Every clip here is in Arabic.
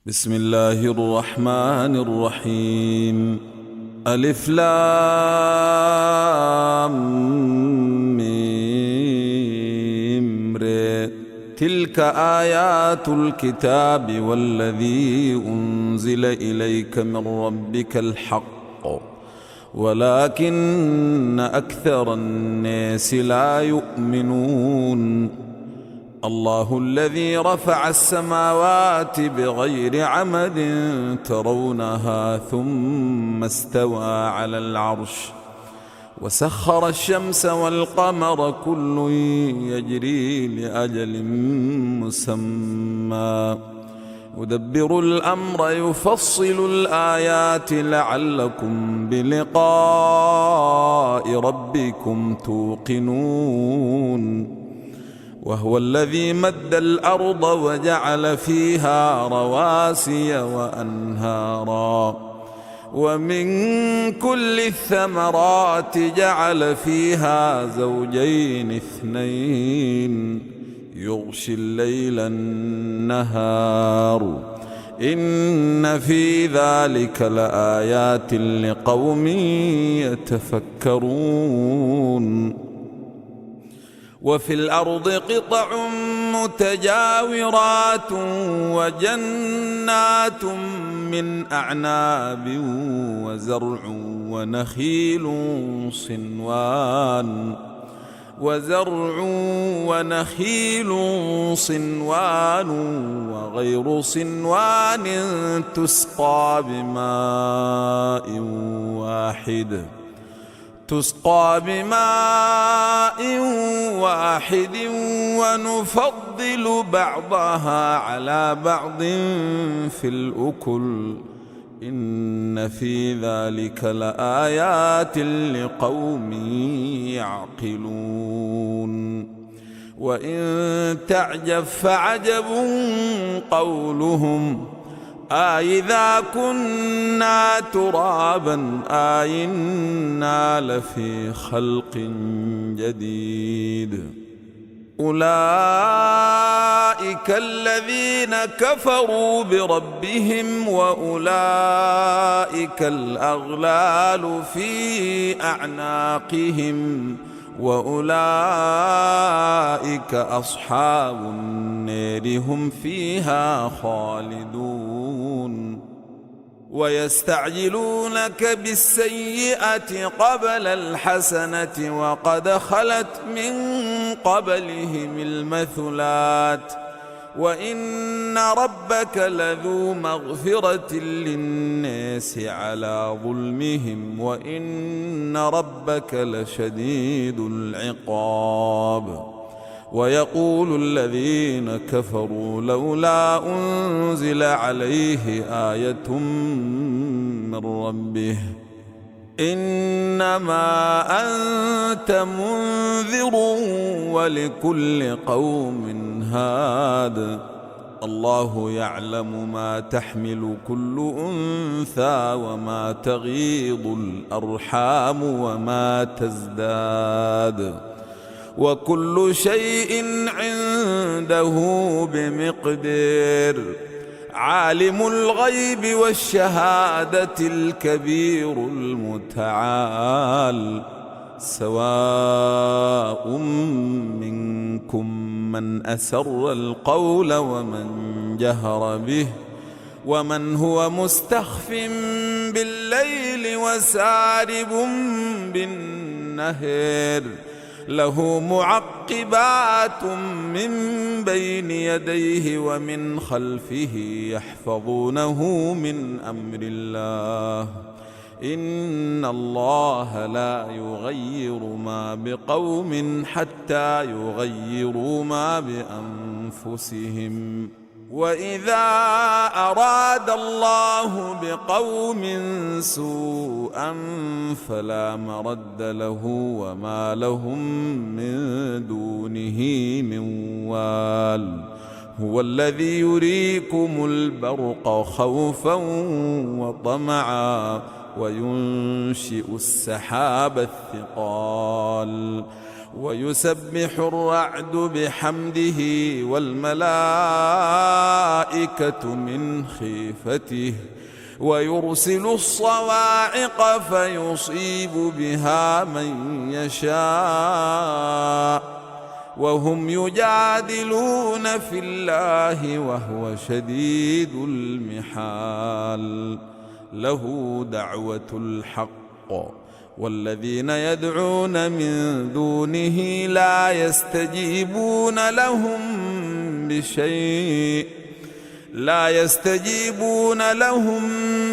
بسم الله الرحمن الرحيم. ألف لام ميم ر. تلك آيات الكتاب والذي أنزل إليك من ربك الحق ولكن أكثر الناس لا يؤمنون. الله الذي رفع السماوات بغير عمد ترونها ثم استوى على العرش وسخر الشمس والقمر كل يجري لأجل مسمى يدبر الأمر يفصل الآيات لعلكم بلقاء ربكم توقنون. وهو الذي مد الأرض وجعل فيها رواسي وأنهارا ومن كل الثمرات جعل فيها زوجين اثنين يغشي الليل النهار إن في ذلك لآيات لقوم يتفكرون. وفي الأرض قطع متجاورات وجنات من أعناب وزرع ونخيل صنوان وغير صنوان تسقى بماء واحد ونفضل بعضها على بعض في الأكل إن في ذلك لآيات لقوم يعقلون. وإن تعجب فعجب قولهم أإذا كنا ترابا أإنا لفي خلق جديد. أولئك الذين كفروا بربهم وأولئك الأغلال في أعناقهم وأولئك أصحاب النار هم فيها خالدون. ويستعجلونك بالسيئة قبل الحسنة وقد خلت من قبلهم المثلات وإن ربك لذو مغفرة للناس على ظلمهم وإن ربك لشديد العقاب. ويقول الذين كفروا لولا أنزل عليه آية من ربه إنما أنت منذر ولكل قوم هاد. الله يعلم ما تحمل كل أنثى وما تغيض الأرحام وما تزداد وكل شيء عنده بمقدار. عالم الغيب والشهادة الكبير المتعال. سواء منكم من أسر القول ومن جهر به ومن هو مستخف بالليل وسارب بالنهار له معقبات من بين يديه ومن خلفه يحفظونه من أمر الله إن الله لا يغير ما بقوم حتى يغيروا ما بأنفسهم. وإذا أراد الله بقوم سوءا فلا مرد له وما لهم من دونه من وال. هو الذي يريكم البرق خوفا وطمعا وينشئ السحاب الثقال ويسبح الرعد بحمده والملائكة من خيفته ويرسل الصواعق فيصيب بها من يشاء وهم يجادلون في الله وهو شديد المحال. له دعوة الحق والذين يدعون من دونه لا يستجيبون لهم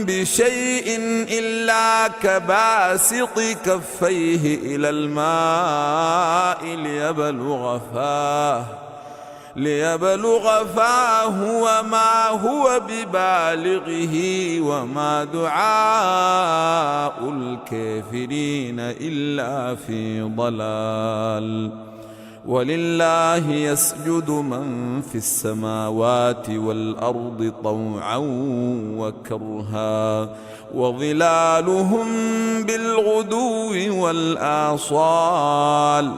بشيء إلا كباسط كفيه إلى الماء ليبلغ فاه وما هو ببالغه وما دعاء الكافرين إلا في ضلال. ولله يسجد من في السماوات والأرض طوعا وكرها وظلالهم بالغدو والآصال.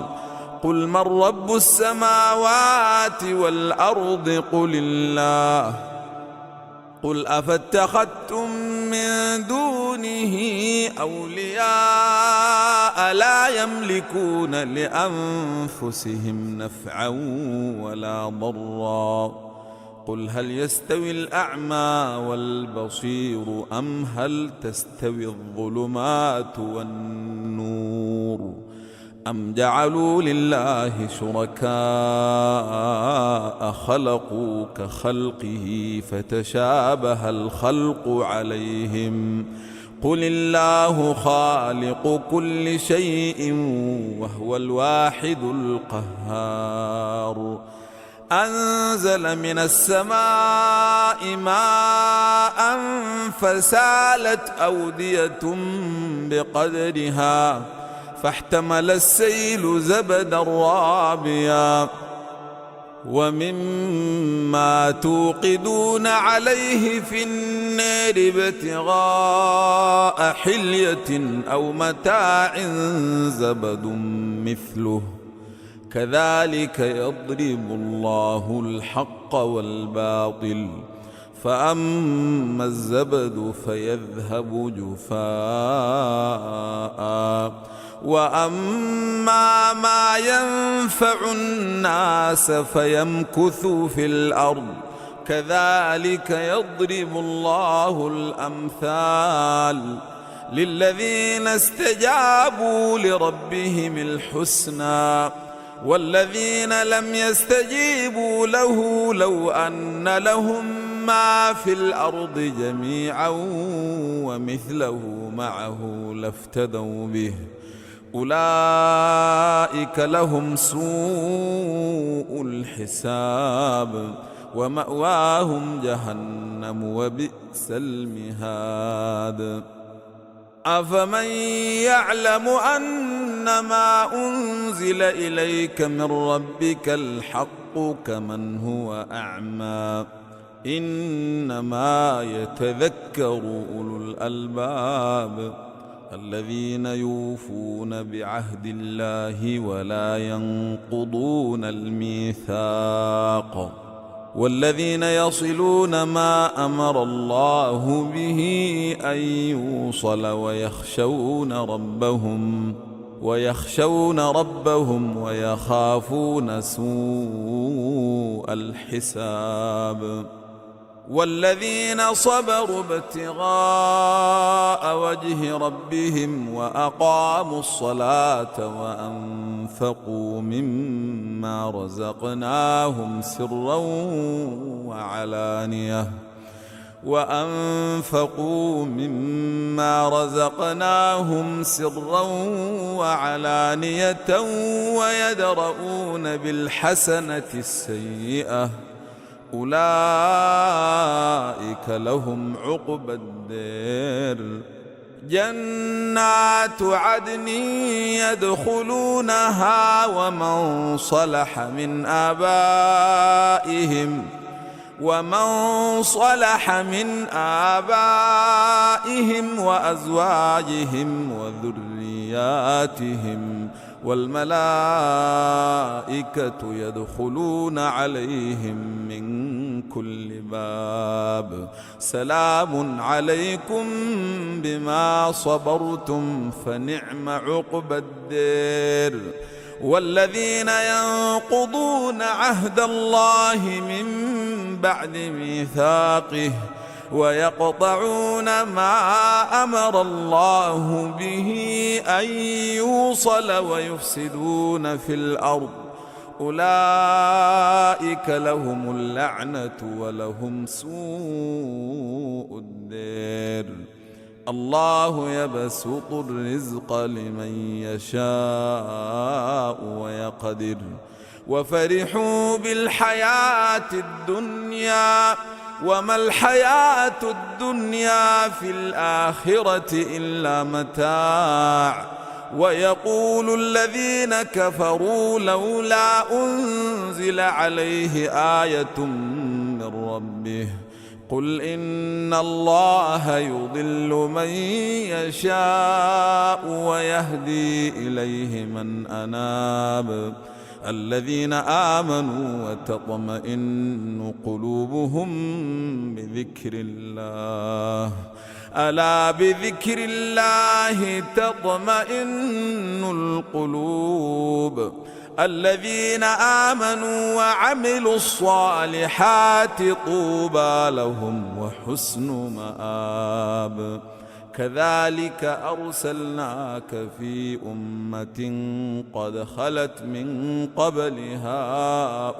قل من رب السماوات والأرض قل الله. قل أفاتخذتم من دونه أولياء لا يملكون لأنفسهم نفعا ولا ضرا. قل هل يستوي الأعمى والبصير أم هل تستوي الظلمات والنور أم جعلوا لله شركاء خلقوا كخلقه فتشابه الخلق عليهم. قل الله خالق كل شيء وهو الواحد القهار. أنزل من السماء ماء فسالت أودية بقدرها فاحتمل السيل زبدا رابيا ومما توقدون عليه في النار ابتغاء حلية أو متاع زبد مثله كذلك يضرب الله الحق والباطل فأما الزبد فيذهب جفاء وأما ما ينفع الناس فيمكث في الأرض كذلك يضرب الله الأمثال. للذين استجابوا لربهم الحسنى والذين لم يستجيبوا له لو أن لهم ما في الأرض جميعا ومثله معه لافتدوا به أولئك لهم سوء الحساب ومأواهم جهنم وبئس المهاد. أفمن يعلم أنما أنزل إليك من ربك الحق كمن هو أعمى إنما يتذكر أولو الألباب الذين يوفون بعهد الله ولا ينقضون الميثاق والذين يصلون ما أمر الله به أن يوصل ويخشون ربهم ويخافون سوء الحساب. والذين صبروا ابتغاء وجه ربهم وأقاموا الصلاة وأنفقوا مما رزقناهم سرا وعلانية ويدرؤون بالحسنة السيئة أولئك لهم عقبى الدار. جنات عدن يدخلونها ومن صلح من آبائهم وأزواجهم وذرياتهم والملائكة يدخلون عليهم من كل باب سلام عليكم بما صبرتم فنعم عقبى الدير. والذين ينقضون عهد الله من بعد ميثاقه ويقطعون ما أمر الله به أن يوصل ويفسدون في الأرض أولئك لهم اللعنة ولهم سوء الدير. الله يبسط الرزق لمن يشاء ويقدر وفرحوا بالحياة الدنيا وما الحياة الدنيا في الآخرة إلا متاع. ويقول الذين كفروا لولا أنزل عليه آية من ربه قل إن الله يضل من يشاء ويهدي إليه من أناب. الذين آمنوا وتطمئن قلوبهم بذكر الله ألا بذكر الله تطمئن القلوب. الذين آمنوا وعملوا الصالحات طوبى لهم وحسن مآب. كذلك أرسلناك في أمة قد خلت من قبلها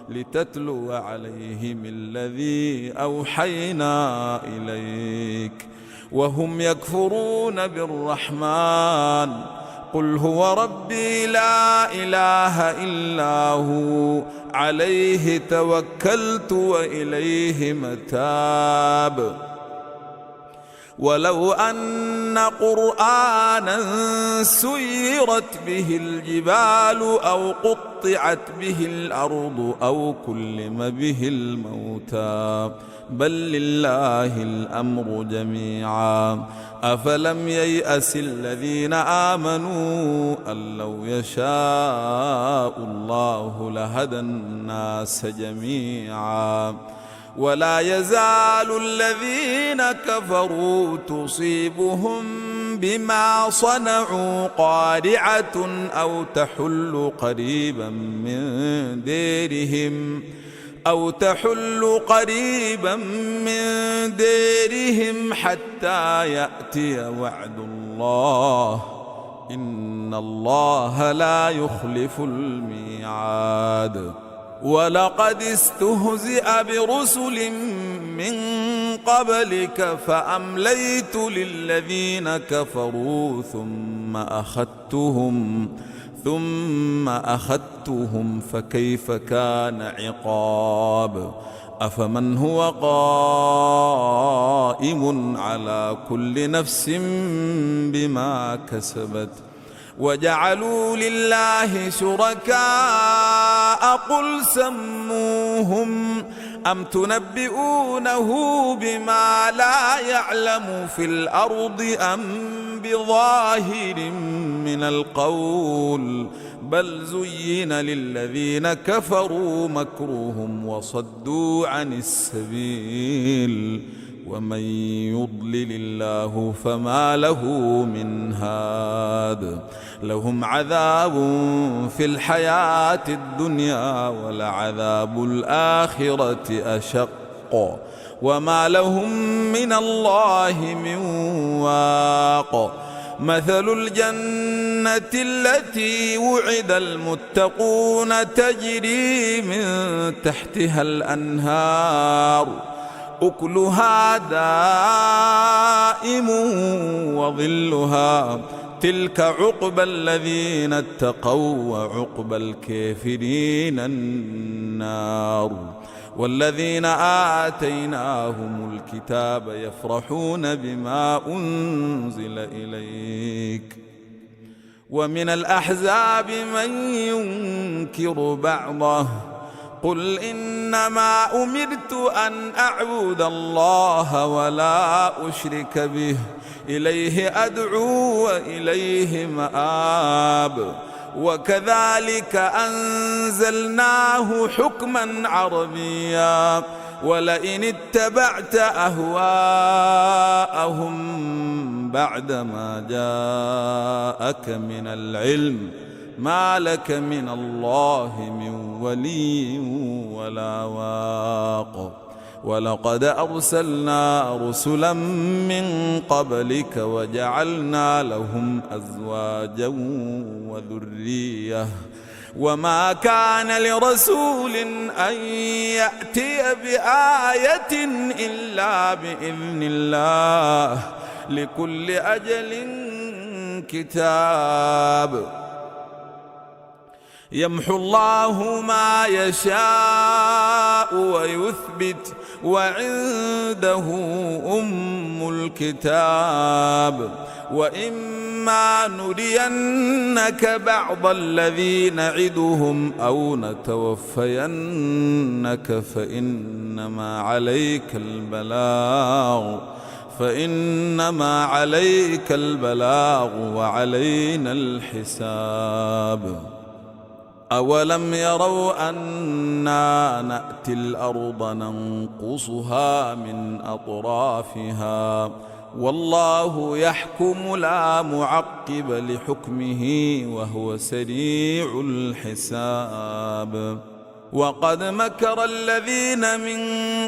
لتتلو عليهم الذي أوحينا إليك وهم يكفرون بالرحمن قل هو ربي لا إله إلا هو عليه توكلت وإليه متاب. ولو أن قرآنا سيرت به الجبال أو قطعت به الأرض أو كلم به الموتى بل لله الأمر جميعا أفلم ييأس الذين آمنوا أن لو يشاء الله لهدى الناس جميعا. ولا يزال الذين كفروا تصيبهم بما صنعوا قارعة أو تحل قريبا من ديرهم حتى يأتي وعد الله إن الله لا يخلف الميعاد. ولقد استهزئ برسل من قبلك فأمليت للذين كفروا ثم أخذتهم فكيف كان عقاب. أفمن هو قائم على كل نفس بما كسبت وجعلوا لله شركاء قل سموهم أم تنبئونه بما لا يعلم في الأرض أم بظاهر من القول بل زين للذين كفروا مكرهم وصدوا عن السبيل ومن يضلل الله فما له من هاد. لهم عذاب في الحياة الدنيا ولعذاب الآخرة أشق وما لهم من الله من واق. مثل الجنة التي وعد المتقون تجري من تحتها الأنهار أكلها دائم وظلها تلك عقبى الذين اتقوا وعقبى الكافرين النار. والذين آتيناهم الكتاب يفرحون بما أنزل إليك ومن الأحزاب من ينكر بعضه قل إنما أمرت أن أعبد الله ولا أشرك به إليه أدعو وإليه مآب وكذلك أنزلناه حكما عربيا ولئن اتبعت أهواءهم بعدما جاءك من العلم ما لك من الله من ولي ولا واق ولقد أرسلنا رسلا من قبلك وجعلنا لهم أزواجا وذرية وما كان لرسول أن يأتي بآية إلا بإذن الله لكل أجل كتاب يمحو الله ما يشاء ويثبت وعنده أم الكتاب وإما نرينك بعض الذي نعدهم أو نتوفينك فإنما عليك البلاغ وعلينا الحساب أولم يروا أنا نأتي الأرض ننقصها من أطرافها والله يحكم لا معقب لحكمه وهو سريع الحساب وقد مكر الذين من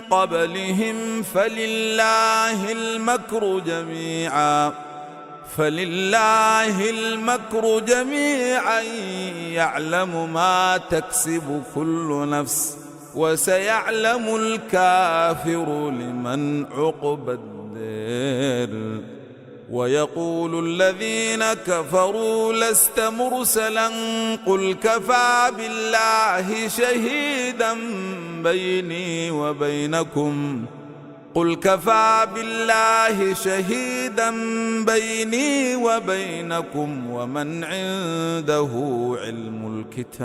قبلهم فلله المكر جميعا يعلم ما تكسب كل نفس وسيعلم الكافر لمن عقبى الدار ويقول الذين كفروا لست مرسلا قل كفى بالله شهيدا بيني وبينكم ومن عنده علم الكتاب